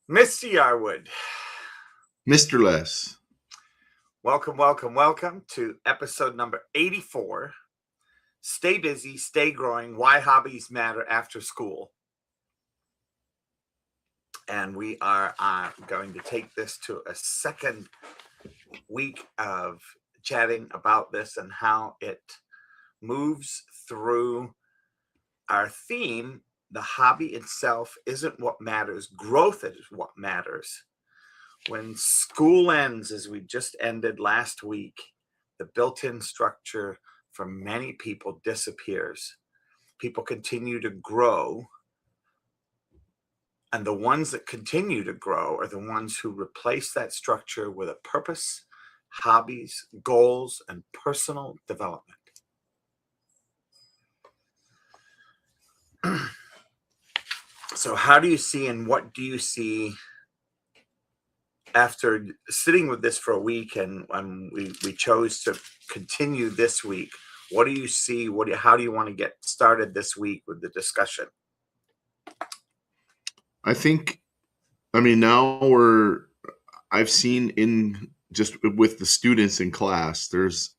Mr. Yarwood, Mr. Les. welcome to episode number 84. Stay busy, stay growing, why hobbies matter after school. And we are going to take this to a second week of chatting about this and how it moves through our theme. The hobby itself isn't what matters. Growth is what matters. When school ends, as we just ended last week, the built-in structure for many people disappears. People continue to grow, and the ones that continue to grow are the ones who replace that structure with a purpose, hobbies, goals, and personal development. So how do you see and what do you see after sitting with this for a week and we chose to continue this week? What do you see? How do you want to get started this week with the discussion? Now I've seen in just with the students in class, there's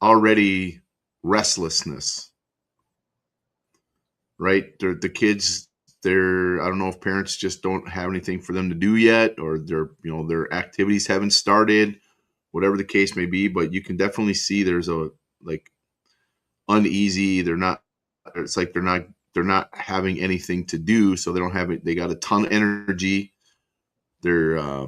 already restlessness, right? The kids, I don't know if parents just don't have anything for them to do yet, or their activities haven't started, whatever the case may be, but you can definitely see there's a uneasy. They're not having anything to do, so they don't have it. They got a ton of energy. They're a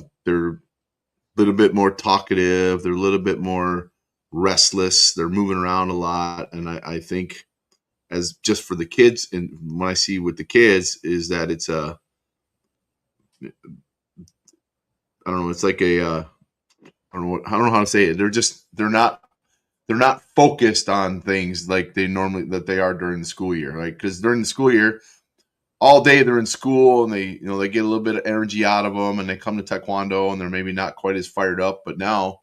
little bit more talkative. They're a little bit more restless. They're moving around a lot, and I think as just for the kids, and what I see with the kids is that it's I don't know. It's like I don't know how to say it. They're not focused on things like they are during the school year, right? Because during the school year, all day they're in school and they get a little bit of energy out of them, and they come to taekwondo and they're maybe not quite as fired up. But now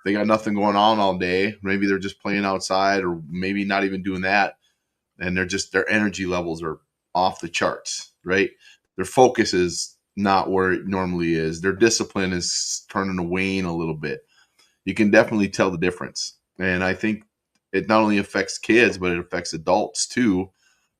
they got nothing going on all day. Maybe they're just playing outside, or maybe not even doing that, and their energy levels are off the charts, right? Their focus is not where it normally is. Their discipline is starting to wane a little bit. You can definitely tell the difference. And I think it not only affects kids, but it affects adults too.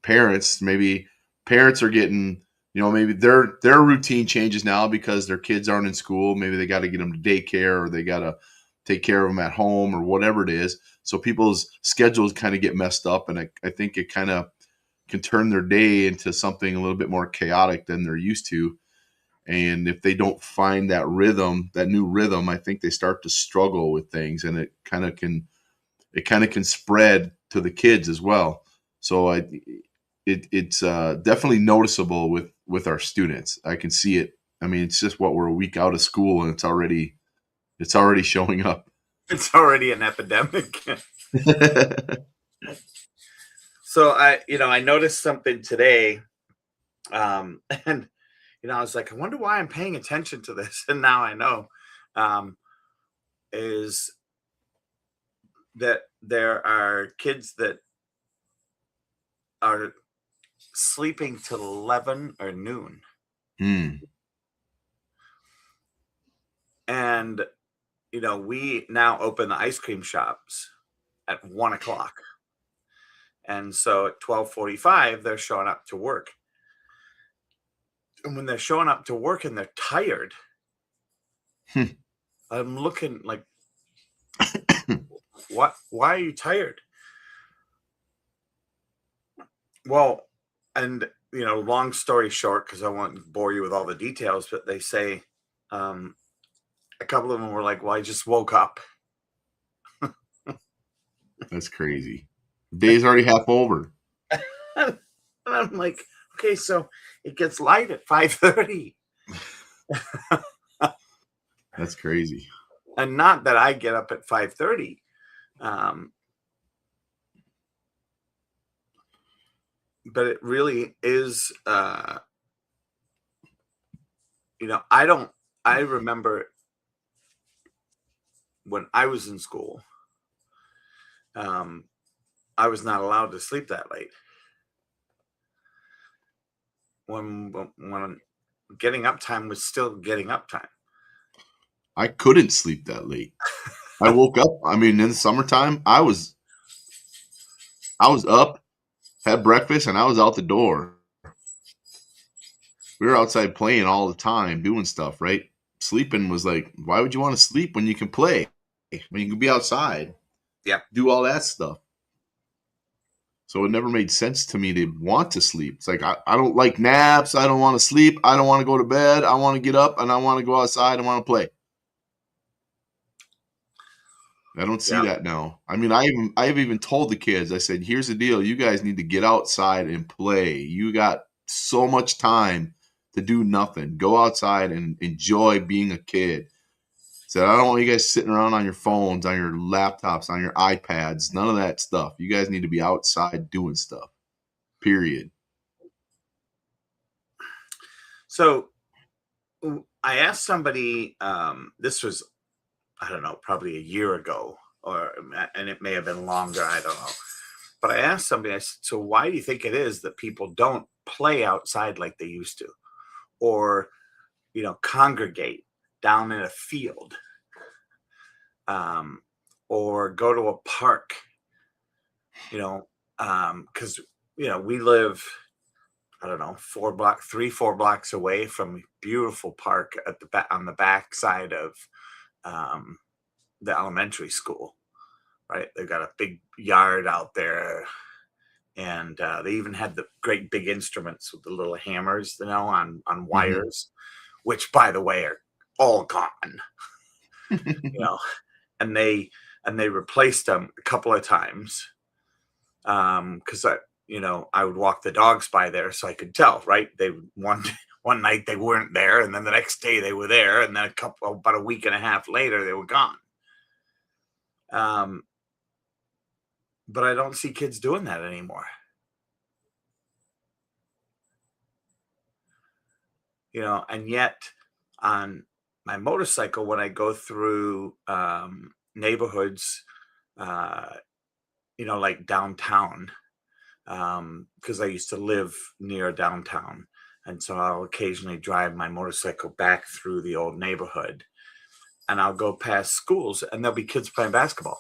Parents are getting, maybe their routine changes now because their kids aren't in school. Maybe they got to get them to daycare, or they got to take care of them at home, or whatever it is. So people's schedules kind of get messed up. And I think it kind of can turn their day into something a little bit more chaotic than they're used to. And if they don't find that new rhythm, I think they start to struggle with things, and it kind of can spread to the kids as well. So it's definitely noticeable with our students. I can see it. I mean, it's just we're a week out of school, and it's already showing up. It's already an epidemic. So I noticed something today, and I was like, I wonder why I'm paying attention to this. And now I know, is that there are kids that are sleeping till 11 or noon. And, we now open the ice cream shops at 1 o'clock. And so at 12:45, they're showing up to work. And when they're showing up to work and they're tired, I'm looking like, what? Why are you tired? Well, and long story short, because I won't bore you with all the details, but they say a couple of them were like, well, I just woke up. That's crazy. The day's already half over. And I'm like, okay, so it gets light at 5:30. That's crazy. And not that I get up at 5:30. But it really is, I remember when I was in school, I was not allowed to sleep that late. when getting up time was still getting up time. I couldn't sleep that late. I woke up. I mean, in the summertime, I was up, had breakfast, and I was out the door. We were outside playing all the time, doing stuff, right? Sleeping was like, why would you want to sleep when you can play? When you can be outside, Yep. do all that stuff. So it never made sense to me to want to sleep. It's like, I don't like naps. I don't want to sleep. I don't want to go to bed. I want to get up and I want to go outside and want to play. I don't see Yep. that now. I mean, I've even told the kids, I said, here's the deal. You guys need to get outside and play. You got so much time to do nothing. Go outside and enjoy being a kid. Said, I don't want you guys sitting around on your phones, on your laptops, on your iPads, none of that stuff. You guys need to be outside doing stuff. Period. So I asked somebody, this was, I don't know, probably a year ago, and it may have been longer, I don't know. But I asked somebody, I said, so why do you think it is that people don't play outside like they used to? Or, congregate down in a field, or go to a park, because, we live, I don't know, 4 blocks away from a beautiful park at the back on the back side of the elementary school, right? They've got a big yard out there, and they even had the great big instruments with the little hammers, on wires, which, by the way, are all gone, and they replaced them a couple of times, because I would walk the dogs by there, so I could tell, right? They one night they weren't there, and then the next day they were there, and then about a week and a half later they were gone. But I don't see kids doing that anymore. And yet on my motorcycle, when I go through neighborhoods, like downtown, because I used to live near downtown. And so I'll occasionally drive my motorcycle back through the old neighborhood, and I'll go past schools and there'll be kids playing basketball.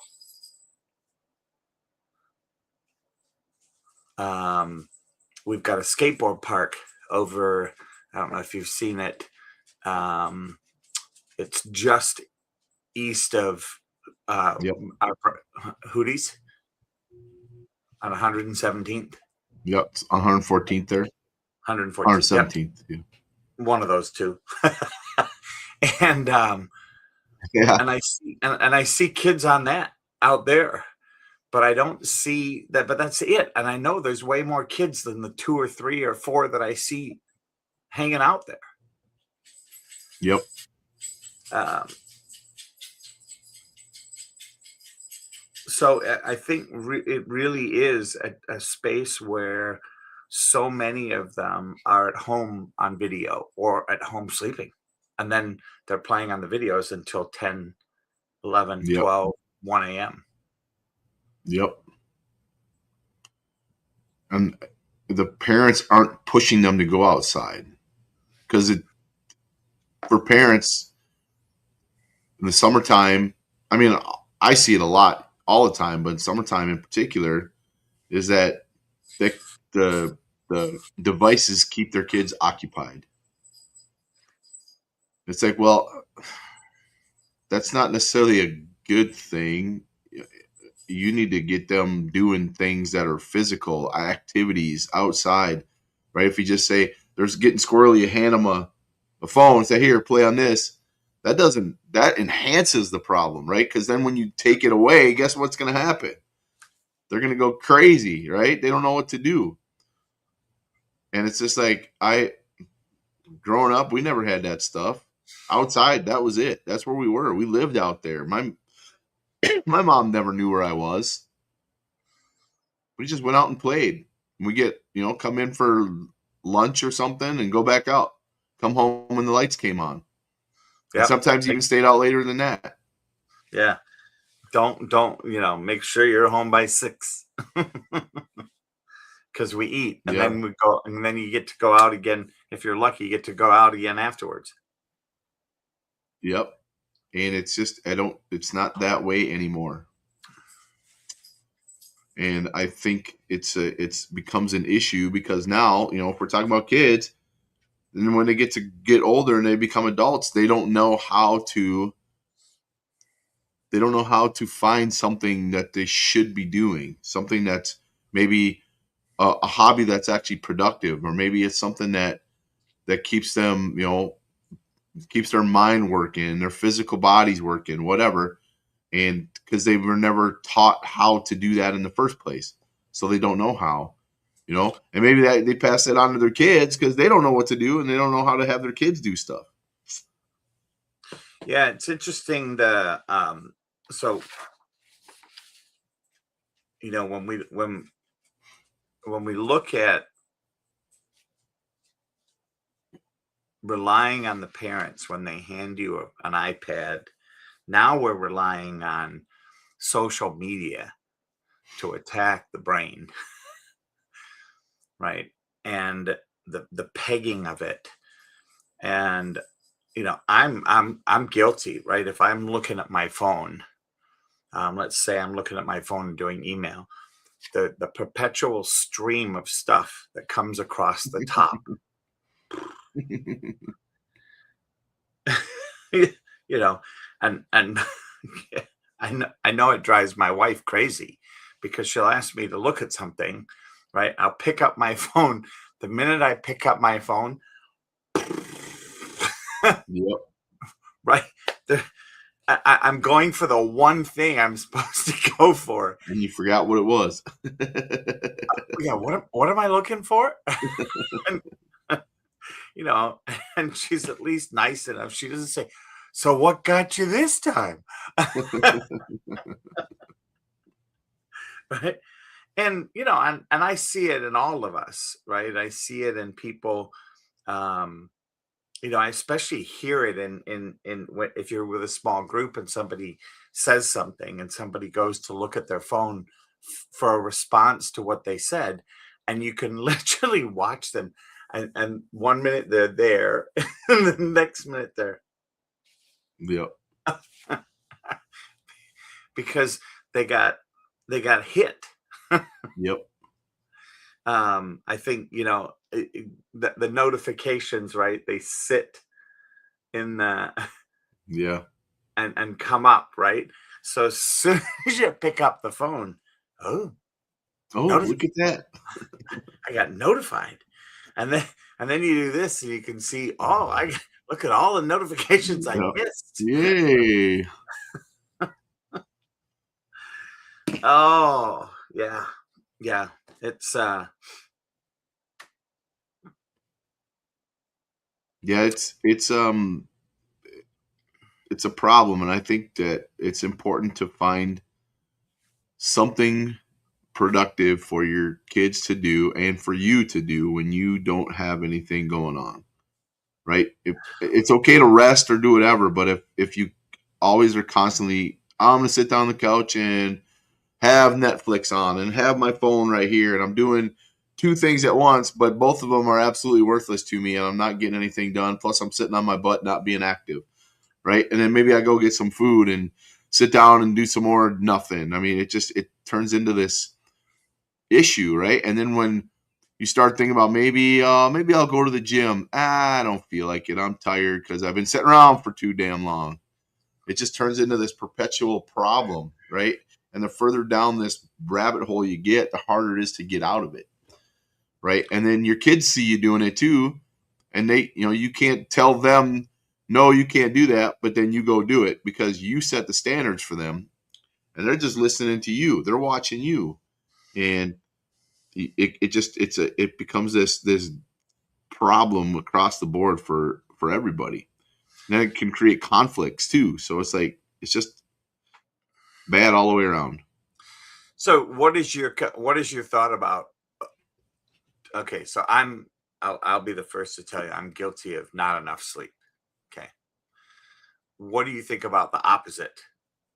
We've got a skateboard park over, I don't know if you've seen it. It's just east of Yep. our Hooties on 117th. Yep. It's 114th there. 114th. 117th. Yep. One of those two. and Yeah. and I see kids on that out there, but I don't see that. But that's it. And I know there's way more kids than the 2 or 3 or 4 that I see hanging out there. Yep. So I think it really is a space where so many of them are at home on video or at home sleeping, and then they're playing on the videos until 10, 11, Yep. 12, 1 a.m. Yep. And the parents aren't pushing them to go outside, because for parents in the summertime, I mean, I see it a lot all the time, but in summertime in particular, is that the devices keep their kids occupied. It's like, well, that's not necessarily a good thing. You need to get them doing things that are physical activities outside, right? If you just say there's getting squirrely, you hand them a phone, say, here, play on this. That enhances the problem, right? Because then when you take it away, guess what's going to happen? They're going to go crazy, right? They don't know what to do. And it's just like, growing up, we never had that stuff. Outside, that was it. That's where we were. We lived out there. My mom never knew where I was. We just went out and played. We get, come in for lunch or something and go back out. Come home when the lights came on. Yep. And sometimes even stayed out later than that. Yeah. Don't, make sure you're home by 6. because we eat and Yeah. then we go and then you get to go out again. If you're lucky, you get to go out again afterwards. Yep. And it's just it's not that way anymore. And I think it's becomes an issue because now, if we're talking about kids, then when they get older and they become adults, they don't know how to find something that they should be doing, something that's maybe a hobby that's actually productive, or maybe it's something that keeps them, keeps their mind working, their physical bodies working, whatever. And because they were never taught how to do that in the first place, so they don't know how, and maybe they pass it on to their kids because they don't know what to do and they don't know how to have their kids do stuff. Yeah, it's interesting. The so when we look at relying on the parents when they hand you an iPad, now we're relying on social media to attack the brain, right? And the pegging of it. And I'm guilty, right? If I'm looking at my phone, let's say I'm looking at my phone and doing email, the perpetual stream of stuff that comes across the top, you know, and I know it drives my wife crazy because she'll ask me to look at something, right? I'll pick up my phone. The minute I pick up my phone, Yep. right? The, I'm going for the one thing I'm supposed to go for. And you forgot what it was. Yeah, what am I looking for? and, you know, and she's at least nice enough. She doesn't say, "So what got you this time?" Right? And and I see it in all of us, right? I see it in people. Um, I especially hear it if you're with a small group and somebody says something and somebody goes to look at their phone for a response to what they said, and you can literally watch them, and 1 minute they're there, and the next minute they're Yep. because they got hit. Yep. I think the notifications, right? They sit in the Yeah. and come up, right? So as soon as you pick up the phone, oh, Oh, notif- look at that. I got notified, and then you do this, and you can see, oh, look at all the notifications I Yep. missed. Yay. Oh, yeah, yeah. Yeah, it's a problem, and I think that it's important to find something productive for your kids to do and for you to do when you don't have anything going on, right? It's okay to rest or do whatever, but if you always are constantly, I'm going to sit down on the couch and have Netflix on and have my phone right here, and I'm doing two things at once, but both of them are absolutely worthless to me, and I'm not getting anything done. Plus, I'm sitting on my butt, not being active, right? And then maybe I go get some food and sit down and do some more nothing. I mean, it turns into this issue, right? And then when you start thinking about maybe I'll go to the gym. I don't feel like it. I'm tired because I've been sitting around for too damn long. It just turns into this perpetual problem, right? And the further down this rabbit hole you get, the harder it is to get out of it, right? And then your kids see you doing it too, and you can't tell them, no, you can't do that, but then you go do it because you set the standards for them, and they're just listening to you. They're watching you, and it becomes this problem across the board for everybody. And then it can create conflicts too. So it's just bad all the way around. So what is your thought about? Okay, so I'll be the first to tell you I'm guilty of not enough sleep. Okay, what do you think about the opposite?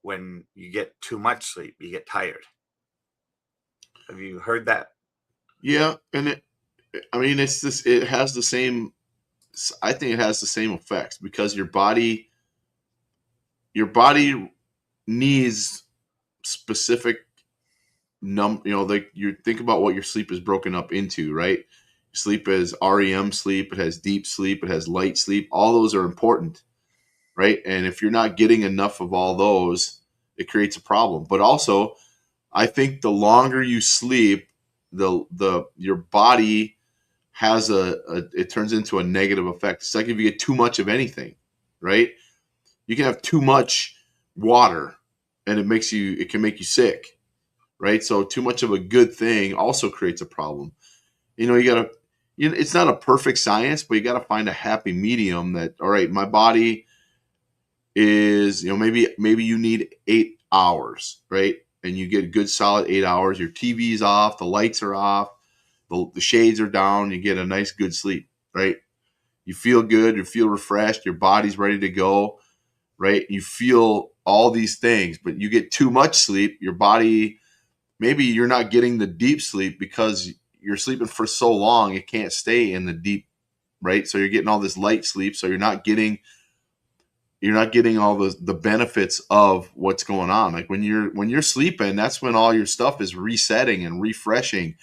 When you get too much sleep, you get tired. Have you heard that? Yeah, and I mean, it's this. It has the same. I think it has the same effects because your body needs specific like you think about what your sleep is broken up into, right? Sleep is REM sleep, it has deep sleep, it has light sleep. All those are important, right? And if you're not getting enough of all those, it creates a problem. But also, I think the longer you sleep, the your body has it turns into a negative effect. It's like if you get too much of anything, right? You can have too much water and it can make you sick, right? So too much of a good thing also creates a problem. You got to it's not a perfect science, but you got to find a happy medium that all right, my body is, maybe you need 8 hours, right? And you get a good solid 8 hours. Your TV's off, the lights are off, the shades are down, you get a nice good sleep, right? You feel good, you feel refreshed, your body's ready to go, right? You feel all these things, but you get too much sleep, your body, maybe you're not getting the deep sleep because you're sleeping for so long, it can't stay in the deep, right? So you're getting all this light sleep, so you're not getting all the benefits of what's going on. Like when you're sleeping, that's when all your stuff is resetting and refreshing.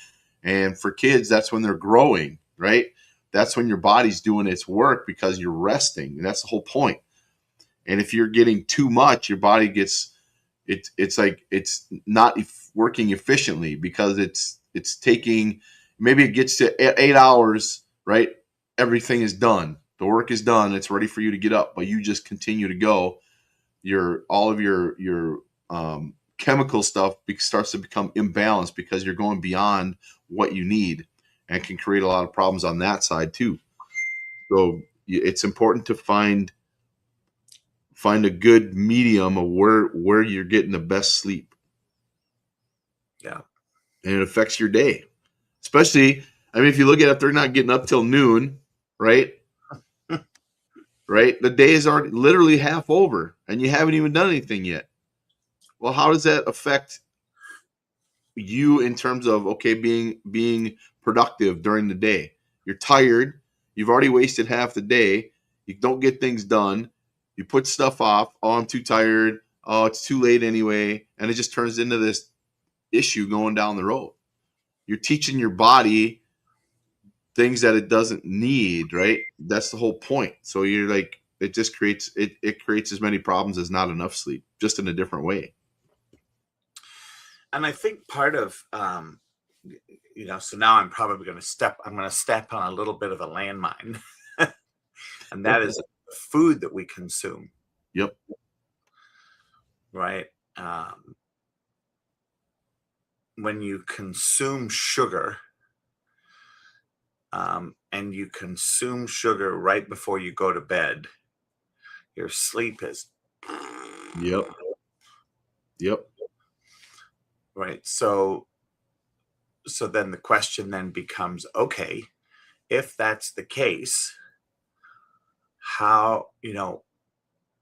And for kids, that's when they're growing, right? That's when your body's doing its work because you're resting. And that's the whole point. And if you're getting too much, your body gets it's like it's not working efficiently because it's taking, maybe it gets to 8 hours, right? Everything is done. The work is done. It's ready for you to get up, but you just continue to go. All of your chemical stuff starts to become imbalanced because you're going beyond what you need, and can create a lot of problems on that side too. So it's important to find a good medium of where you're getting the best sleep, Yeah. and it affects your day. Especially, I mean, if you look at it, if they're not getting up till noon, right? Right, the day is already literally half over, and you haven't even done anything yet. Well, how does that affect you in terms of okay, being productive during the day? You're tired. You've already wasted half the day. You don't get things done. You put stuff off. Oh, I'm too tired. Oh, it's too late anyway, and it just turns into this issue going down the road. You're teaching your body things that it doesn't need, right? That's the whole point. So you're like, it just creates as many problems as not enough sleep, just in a different way. And I think part of, so now I'm going to step on a little bit of a landmine, and that is the food that we consume, Yep. right? When you consume sugar, and you consume sugar right before you go to bed, your sleep is Yep. Yep. right. So then the question then becomes, okay, if that's the case, how,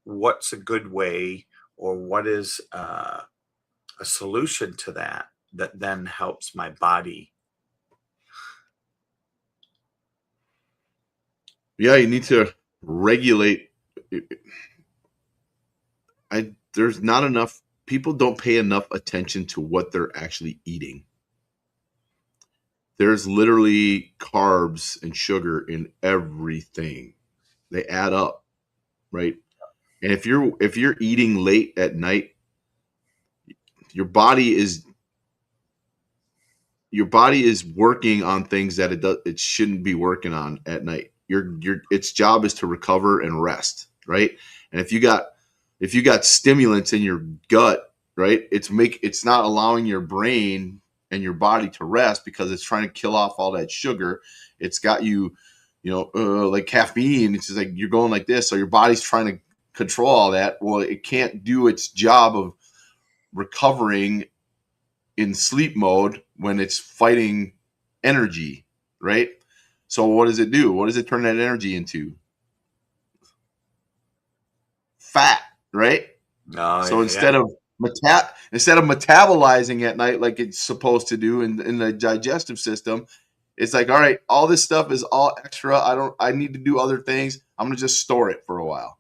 what's a good way, or what is a solution to that then helps my body? Yeah, you need to regulate. There's not enough people don't pay enough attention to what they're actually eating. There's literally carbs and sugar in everything. They add up, right? And if you're eating late at night, your body is your body is working on things that it shouldn't be working on at night. Its job is to recover and rest, right? And if you got stimulants in your gut, right, it's not allowing your brain and your body to rest because it's trying to kill off all that sugar. It's got like caffeine. It's just like you're going like this, so your body's trying to control all that. Well, it can't do its job of recovering in sleep mode when it's fighting energy, right? So what does it do? What does it turn that energy into? Fat, right? Oh So yeah, yeah. instead of metabolizing at night like it's supposed to do in the digestive system, it's like, all right, all this stuff is all extra. I need to do other things. I'm gonna just store it for a while.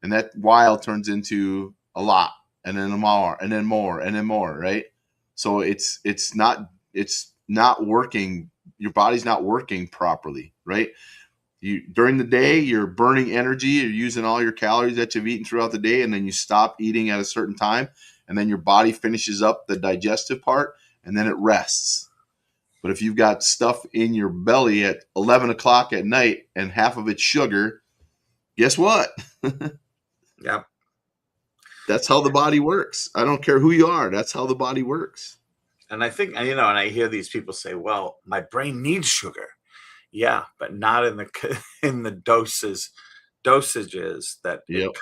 And that while turns into a lot, and then more, and then more, and then more, right? So it's not working. Your body's not working properly, right? You during the day, you're burning energy, you're using all your calories that you've eaten throughout the day, and then you stop eating at a certain time, and then your body finishes up the digestive part, and then it rests. But if you've got stuff in your belly at 11 o'clock at night and half of it's sugar, guess what? Yep. That's how the body works. I don't care who you are. That's how the body works. And I think, and I hear these people say, well, my brain needs sugar. Yeah, but not in the in the dosages that Yep.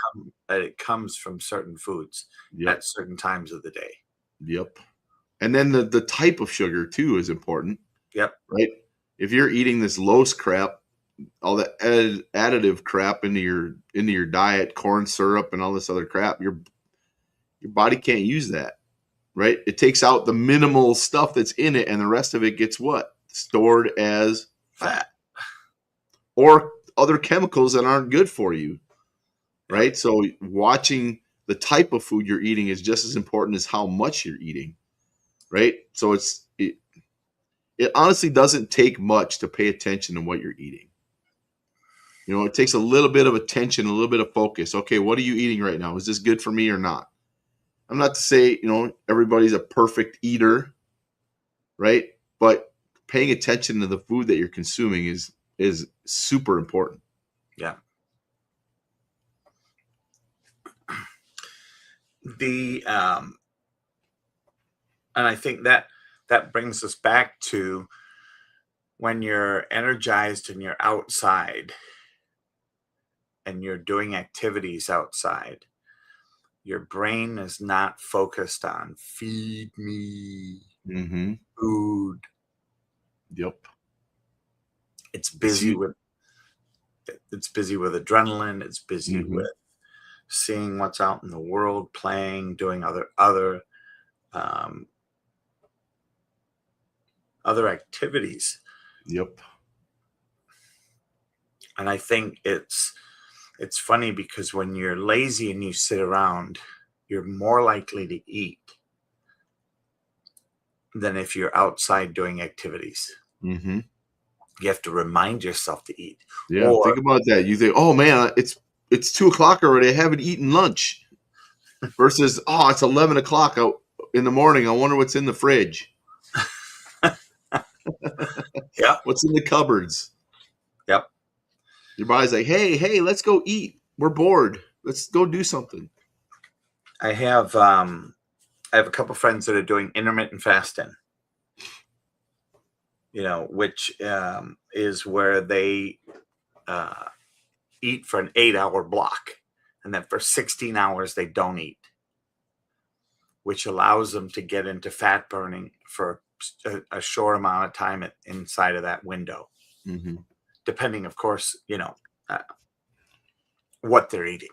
it comes from certain foods Yep. at certain times of the day. Yep. And then the type of sugar too is important. Yep. Right? If you're eating this low crap, all the additive crap into your diet, corn syrup and all this other crap, your body can't use that. Right? It takes out the minimal stuff that's in it, and the rest of it gets what? Stored as fat or other chemicals that aren't good for you. Right? Yep. So watching the type of food you're eating is just as important as how much you're eating. Right? So it honestly doesn't take much to pay attention to what you're eating. It takes a little bit of attention, a little bit of focus. Okay, what are you eating right now? Is this good for me or not? I'm not to say, everybody's a perfect eater, right? But paying attention to the food that you're consuming is super important. Yeah. And I think that brings us back to when you're energized and you're outside and you're doing activities outside, your brain is not focused on feed me food. Yep. It's busy with adrenaline. It's busy with seeing what's out in the world, playing, doing other activities. Yep. And I think it's funny because when you're lazy and you sit around, you're more likely to eat than if you're outside doing activities. Mm-hmm. You have to remind yourself to eat. Yeah, think about that. You think, oh man, it's 2:00 already. I haven't eaten lunch. Versus, oh, it's 11 o'clock in the morning. I wonder what's in the fridge. Yeah. What's in the cupboards? Yep. Your body's like, hey, let's go eat. We're bored. Let's go do something. I have a couple friends that are doing intermittent fasting. Which is where they eat for an 8-hour block, and then for 16 hours they don't eat, which allows them to get into fat burning for a short amount of time inside of that window, depending, of course, what they're eating.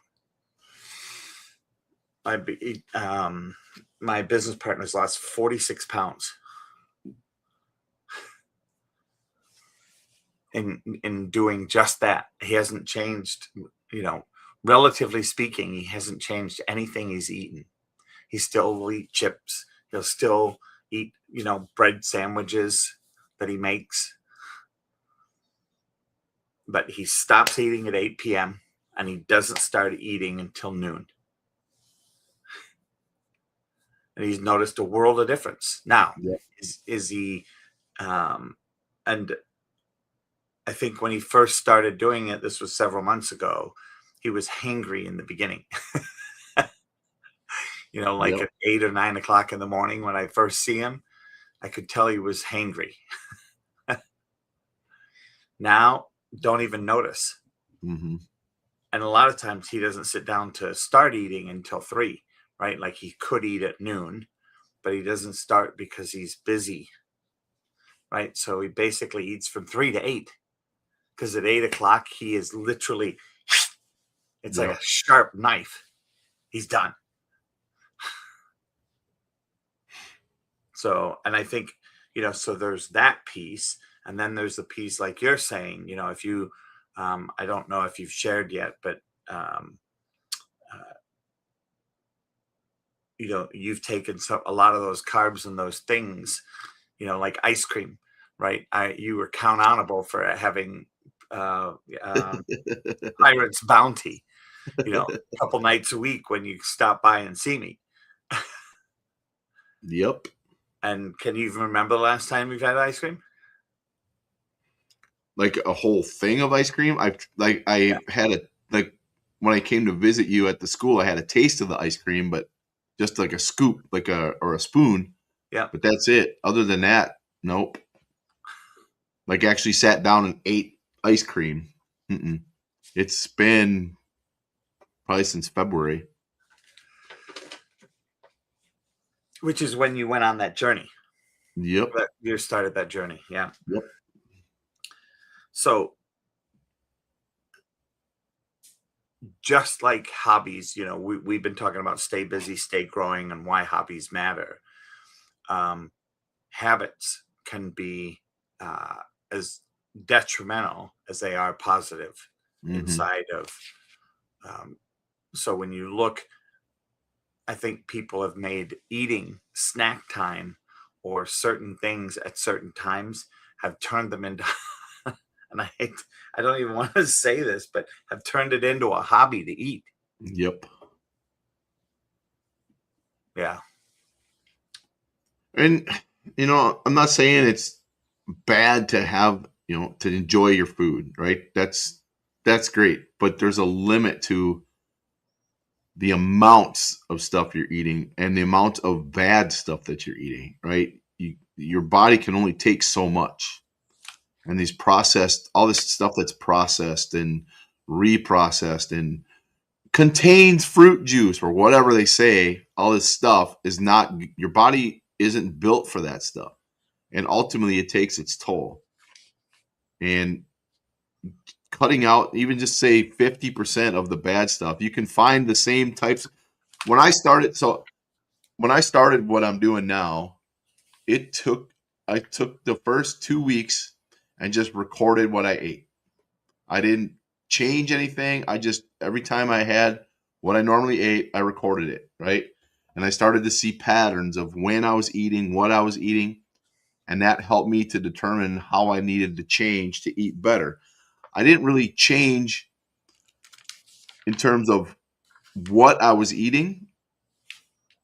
My business partner's lost 46 pounds in doing just that. He hasn't changed, relatively speaking, he hasn't changed anything he's eaten. He still will eat chips. He'll still eat, bread sandwiches that he makes. But he stops eating at 8 p.m. and he doesn't start eating until noon. And he's noticed a world of difference. Now, is he, and I think when he first started doing it, this was several months ago, he was hangry in the beginning. At 8 or 9 o'clock in the morning when I first see him, I could tell he was hangry. Now, don't even notice. And a lot of times he doesn't sit down to start eating until 3, right? Like he could eat at noon, but he doesn't start because he's busy, right? So he basically eats from 3 to 8. Because at 8 o'clock, he is literally, it's like a sharp knife. He's done. So, and I think, so there's that piece. And then there's the piece like you're saying, if you, I don't know if you've shared yet, but, uh, you've taken a lot of those carbs and those things, like ice cream, right? You were count onable for having uh, um, Pirate's Bounty, a couple nights a week when you stop by and see me. Yep. And can you even remember the last time you've had ice cream? Like a whole thing of ice cream. I had a like when I came to visit you at the school, I had a taste of the ice cream, but just like a scoop, or a spoon. Yeah. But that's it. Other than that, nope. Like actually sat down and ate ice cream. Mm-mm. It's been probably since February. Which is when you went on that journey. Yep. You started that journey. Yeah. Yep. So just like hobbies, we've been talking about stay busy, stay growing, and why hobbies matter. Habits can be as detrimental as they are positive inside of. So when you look, I think people have made eating snack time or certain things at certain times have turned them into, and I don't even want to say this, but have turned it into a hobby to eat. Yep. Yeah. And I'm not saying it's bad to have, to enjoy your food, right? That's great, but there's a limit to the amounts of stuff you're eating and the amount of bad stuff that you're eating, right? Your body can only take so much. And all this stuff that's processed and reprocessed and contains fruit juice or whatever they say, all this stuff is not, your body isn't built for that stuff. And ultimately it takes its toll. And cutting out even just say 50% of the bad stuff, you can find the same types. When I started what I'm doing now, I took the first 2 weeks and just recorded what I ate. I didn't change anything. I just, every time I had what I normally ate, I recorded it, right? And I started to see patterns of when I was eating, what I was eating, and that helped me to determine how I needed to change to eat better. I didn't really change in terms of what I was eating,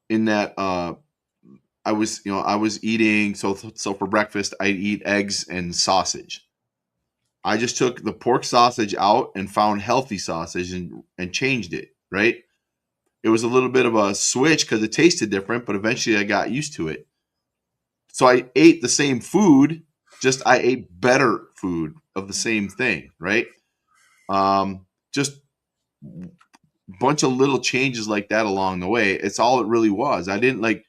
in that I was eating, so for breakfast I'd eat eggs and sausage. I just took the pork sausage out and found healthy sausage and changed it, right? It was a little bit of a switch because it tasted different, but eventually I got used to it. So I ate the same food, just I ate better food of the same thing, right? Just bunch of little changes like that along the way. It's all it really was. I didn't like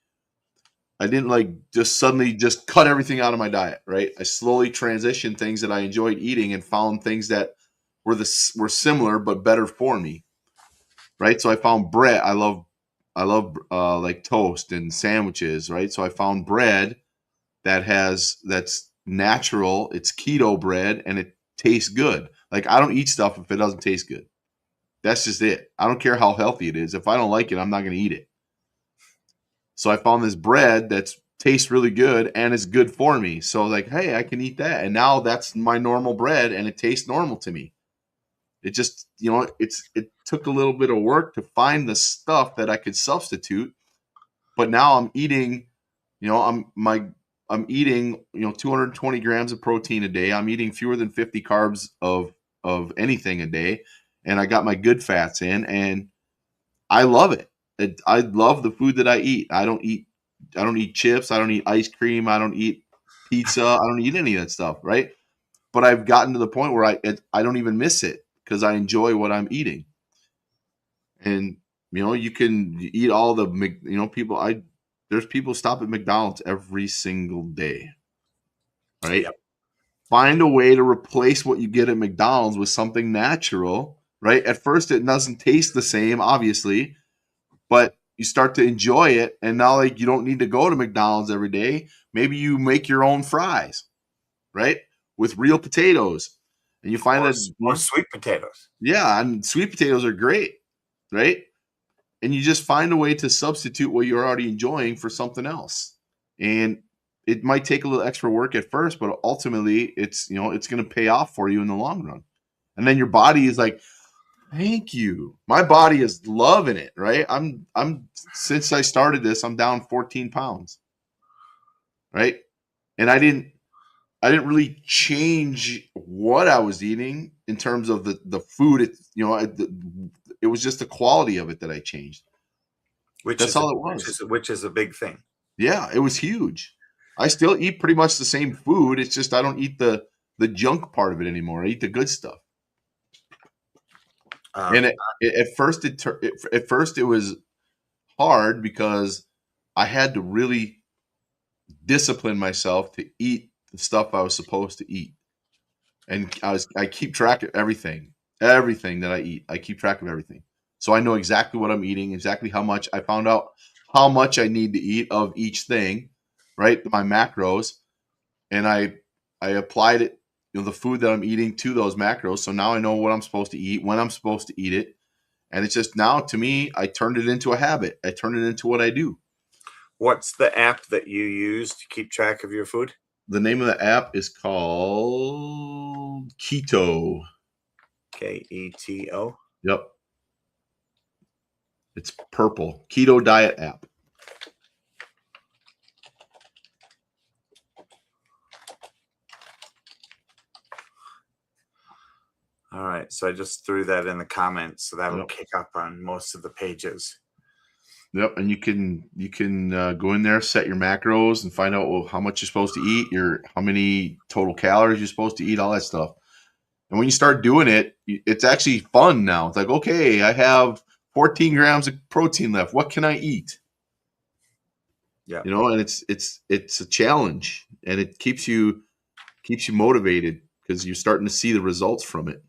just suddenly just cut everything out of my diet, right? I slowly transitioned things that I enjoyed eating and found things that were similar but better for me, right? So I found bread. I love like toast and sandwiches, right? So I found bread that's natural. It's keto bread and it tastes good. Like I don't eat stuff if it doesn't taste good. That's just it. I don't care how healthy it is. If I don't like it, I'm not going to eat it. So I found this bread that tastes really good and is good for me. So like, hey, I can eat that. And now that's my normal bread and it tastes normal to me. It just, it took a little bit of work to find the stuff that I could substitute. But now I'm eating, I'm eating, 220 grams of protein a day. I'm eating fewer than 50 carbs of anything a day. And I got my good fats in and I love it. I love the food that I eat. I don't eat chips. I don't eat ice cream. I don't eat pizza. I don't eat any of that stuff, right? But I've gotten to the point where I don't even miss it because I enjoy what I'm eating. And you can eat all the there's people stop at McDonald's every single day, right? Yep. Find a way to replace what you get at McDonald's with something natural, right? At first, it doesn't taste the same, obviously, but you start to enjoy it, and now like you don't need to go to McDonald's every day. Maybe you make your own fries, right, with real potatoes, and you find that or sweet potatoes. yeah, and sweet potatoes are great, right? And you just find a way to substitute what you're already enjoying for something else, and it might take a little extra work at first, but ultimately it's it's going to pay off for you in the long run. And then your body is like, thank you. My body is loving it, right? I'm since I started this, I'm down 14 pounds, right? And I didn't really change what I was eating in terms of the food. It was just the quality of it that I changed. which That's is a, all it which was. is which is a big thing. Yeah, it was huge. I still eat pretty much the same food. It's just I don't eat the junk part of it anymore. I eat the good stuff. And Um, at first at first it was hard because I had to really discipline myself to eat the stuff I was supposed to eat. And I keep track of everything that I eat. I keep track of everything. So I know exactly what I'm eating, exactly how much. I found out how much I need to eat of each thing, right? My macros, and I applied it, the food that I'm eating to those macros. So now I know what I'm supposed to eat, when I'm supposed to eat it. And it's just now, to me, I turned it into a habit. I turned it into what I do. what's the app that you use to keep track of your food? The name of the app is called Keto. Keto. Yep. It's purple. Keto Diet app. All right, so I just threw that in the comments, so that'll Yep. kick up on most of the pages. Yep. And you can go in there, set your macros, and find out how much you're supposed to eat, how many total calories you're supposed to eat, all that stuff. And when you start doing it, it's actually fun now. It's like, okay, I have 14 grams of protein left. What can I eat? Yeah. And it's a challenge, and it keeps you motivated because you're starting to see the results from it.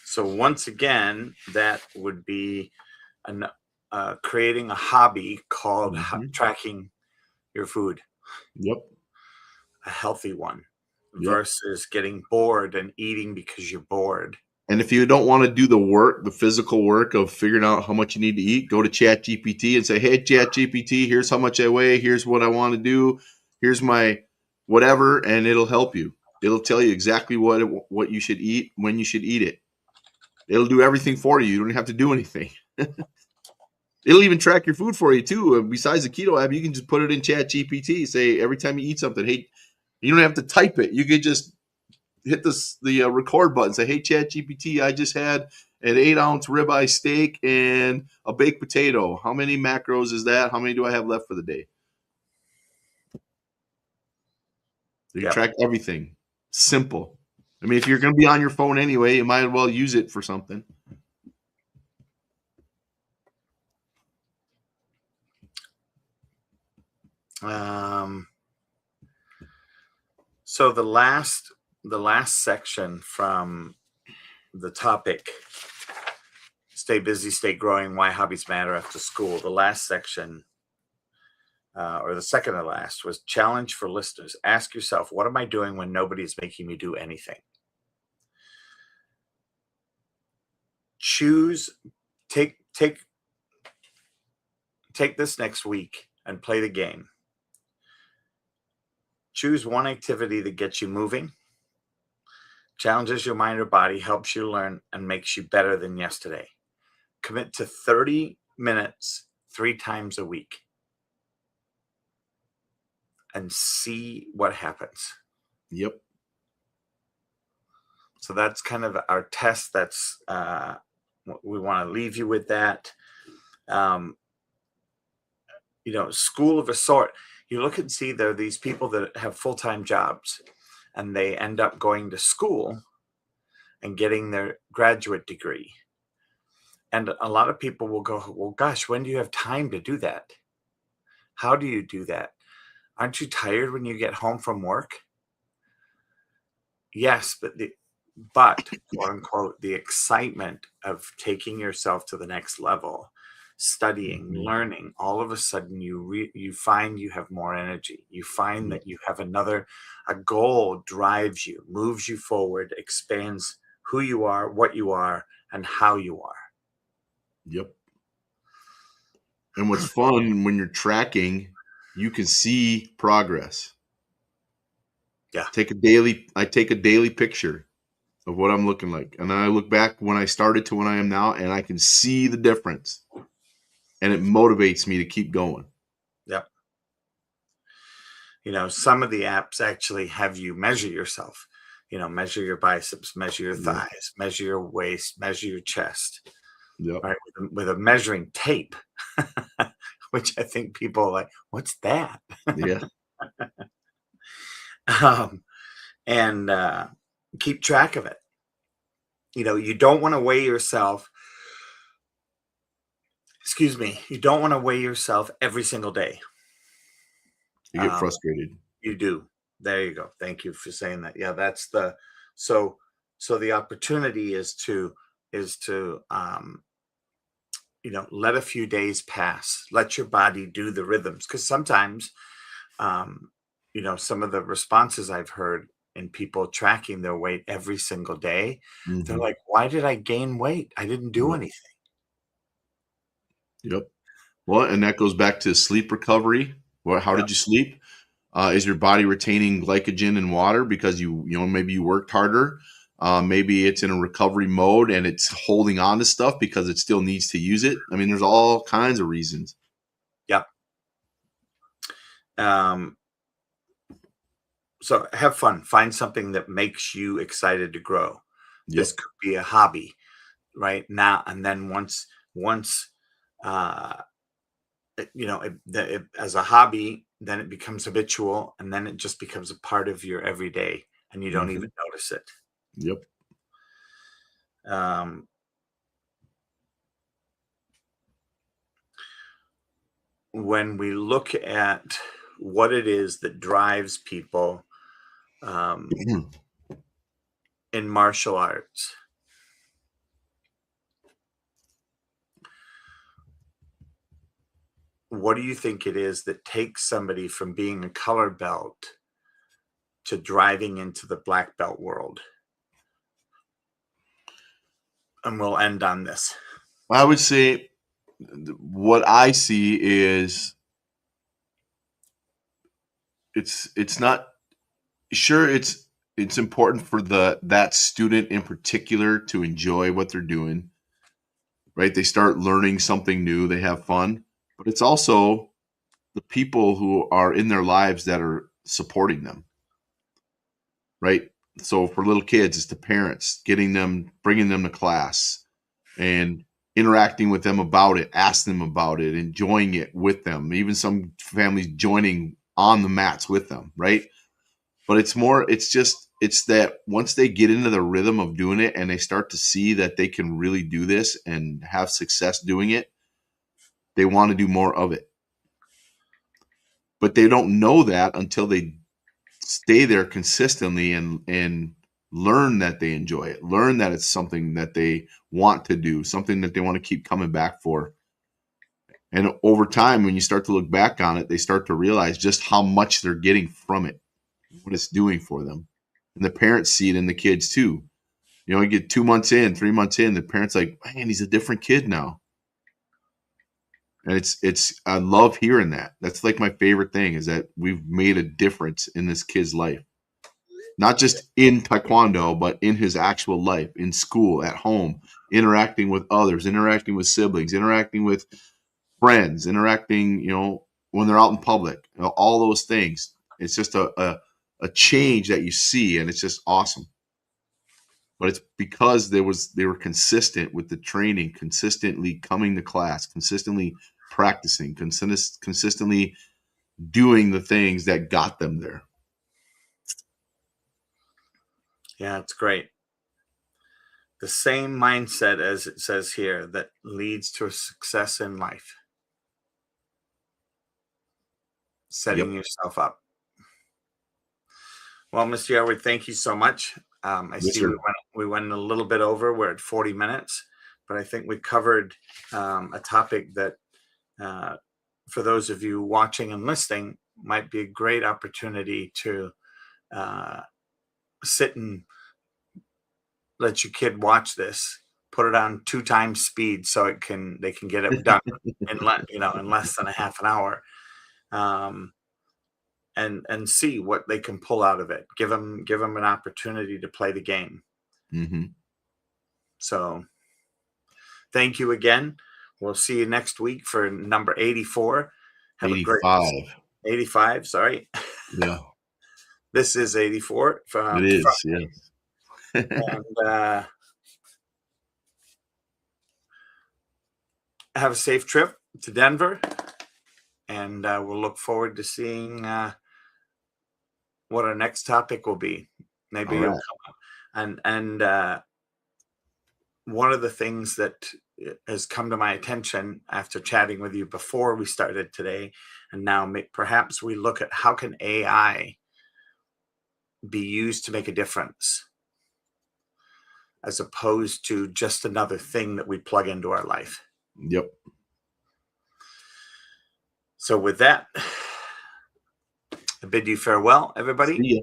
So once again, that would be creating a hobby called Mhm. tracking your food, Yep. a healthy one, Yep. versus getting bored and eating because you're bored. And if you don't want to do the work, the physical work of figuring out how much you need to eat, go to ChatGPT and say, "Hey, ChatGPT, here's how much I weigh. Here's what I want to do. Here's my whatever," and it'll help you. It'll tell you exactly what you should eat, when you should eat it. It'll do everything for you. You don't have to do anything. It'll even track your food for you too. Besides the keto app, you can just put it in ChatGPT. Say every time you eat something, hey, you don't have to type it. You could just hit the record button. Say, hey, ChatGPT, I just had an 8-ounce ribeye steak and a baked potato. How many macros is that? How many do I have left for the day? You can Yep. track everything. Simple. I mean, if you're going to be on your phone anyway, you might as well use it for something. So the last section from the topic, stay busy, stay growing, why hobbies matter after school. The last section, or the second to last, was challenge for listeners. Ask yourself, what am I doing when nobody's making me do anything? Choose, take this next week and play the game. Choose one activity that gets you moving, challenges your mind or body, helps you learn, and makes you better than yesterday. Commit to 30 minutes 3 times a week and see what happens. Yep. So that's kind of our test. That's we want to leave you with that. School of a sort. You look and see there are these people that have full-time jobs, and they end up going to school and getting their graduate degree. And a lot of people will go, well, gosh, when do you have time to do that? How do you do that? Aren't you tired when you get home from work? Yes, but quote unquote, the excitement of taking yourself to the next level studying, Mhm. learning, all of a sudden you find you have more energy. You find Yep. that you have a goal drives you, moves you forward, expands who you are, what you are, and how you are. Yep. And what's fun when you're tracking, you can see progress. Yeah. I take a daily picture of what I'm looking like. And then I look back when I started to when I am now, and I can see the difference. And it motivates me to keep going. Yep. Some of the apps actually have you measure yourself, measure your biceps, measure your Yep. thighs, measure your waist, measure your chest, Yep. right? With a measuring tape, which I think people are like, what's that? Yeah. um, and keep track of it. You don't want to weigh yourself. Excuse me. You don't want to weigh yourself every single day. You get Um, frustrated. you do. There you go. Thank you for saying that. Yeah, that's the so so the opportunity is to let a few days pass. Let your body do the rhythms, because sometimes um, some of the responses I've heard in people tracking their weight every single day, they're Mhm. like, why did I gain weight? I didn't do Yep. anything. Yep. Well, and that goes back to sleep recovery. How Yeah. did you sleep? Is your body retaining glycogen and water because maybe you worked harder? Maybe it's in a recovery mode and it's holding on to stuff because it still needs to use it. I mean, there's all kinds of reasons. Yep. Um, so have fun. Find something that makes you excited to grow. This Yep. could be a hobby right now, and then once uh, as a hobby, then it becomes habitual, and then it just becomes a part of your everyday, and you don't Hmm. even notice it. Yep. Um, when we look at what it is that drives people um, in martial arts, what do you think it is that takes somebody from being a color belt to driving into the black belt world? And we'll end on this. I would say what I see is it's not sure it's important for that student in particular to enjoy what they're doing, right? They start learning something new, they have fun, but it's also the people who are in their lives that are supporting them, right? So for little kids, it's the parents bringing them to class and interacting with them about it, asking them about it, enjoying it with them. Even some families joining on the mats with them, right? But it's that once they get into the rhythm of doing it and they start to see that they can really do this and have success doing it, they want to do more of it. But they don't know that until they stay there consistently and learn that they enjoy it, learn that it's something that they want to do, something that they want to keep coming back for. And over time, when you start to look back on it, they start to realize just how much they're getting from it, what it's doing for them. And the parents see it in the kids too. You get 2 months in, 3 months in, the parents like, man, he's a different kid now. And I love hearing that. That's like my favorite thing is that we've made a difference in this kid's life. Not just in taekwondo, but in his actual life, in school, at home, interacting with others, interacting with siblings, interacting with friends, interacting, when they're out in public, all those things. It's just a change that you see, and it's just awesome. But it's because they were consistent with the training, consistently coming to class, consistently practicing, consistently doing the things that got them there. Yeah, it's great. The same mindset as it says here that leads to a success in life, setting Yep. yourself up. Well, Mr. Yarwood, thank you so much. I Yes, see we sir. went we went a little bit over. We're at 40 minutes. but I think we covered a topic that, for those of you watching and listening, might be a great opportunity to sit and let your kid watch this. Put it on 2 times speed so they can get it done in less than a half an hour, and see what they can pull out of it. Give them an opportunity to play the game. Mm-hmm. So, thank you again. We'll see you next week for number 84. Have 85. a great 85. Sorry. Yeah. This is 84. It is. Yes. And have a safe trip to Denver, and we'll look forward to seeing what our next topic will be. Maybe it'll come up. And one of the things that has come to my attention after chatting with you before we started today, and now perhaps we look at how can AI be used to make a difference, as opposed to just another thing that we plug into our life. Yep. So with that, I bid you farewell, everybody. See ya.